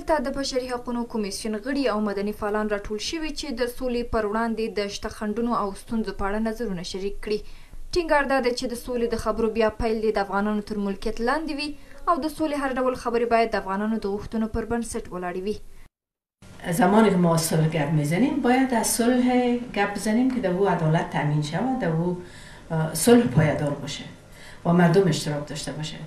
دلته د بشري حقوقو کمیسیون غړي او مدني فعالان راټول شوي چې د سولې پر وړاندې د شته خنډونو او ستونزو په اړه نظرونه شریک کړي. ټینګار دا دی چې د سولې د خبرو بیا پیل د افغانانو تر ملکیت لاندې وي او د سولې هر ډول خبرې باید د افغانانو د غوښتنو پر بنسټ ولاړې وي. زمانی که ما صلح گپ میزنیم باید از صلح گپ بزنیم که در او عدالت تامین شود، در او صلح پایدار باشه و مردم اشتراک داشته باشه.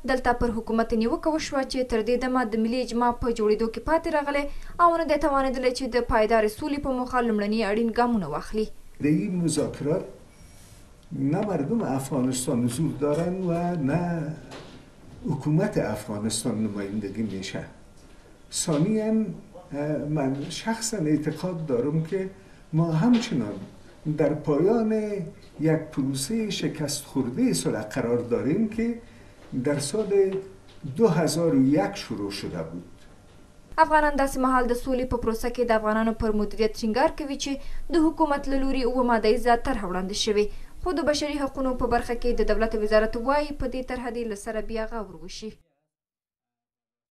دلته پر حکومت نیوکه وشوه چې تر دې دمه د ملي اجماع په جوړېدو کې پاتې راغلی او نه دی توانېدلی چې د پایدارې سولې په موخه لومړني اړین ګامونه واخلي. در این مذاکرات نه مردم افغانستان حضور دارن و نه حکومت افغانستان نمایندگی میشه. ثانیاً من شخصا اعتقاد دارم که ما همچنان در پایان یک پروسه شکست خورده صلح قرار داریم که در سال 2001 شروع شده بود. افغانان داسې مهال د سولې په پروسه کې د افغانانو پر مدیریت ټینګار کوي چې د حکومت له لوري اووه مادهیزه طرحه وړاندې شوې، خو د بشري حقوقو په برخه کې د دولت وزارت وایي په دې طرحه دې له سره بیا غور وشي.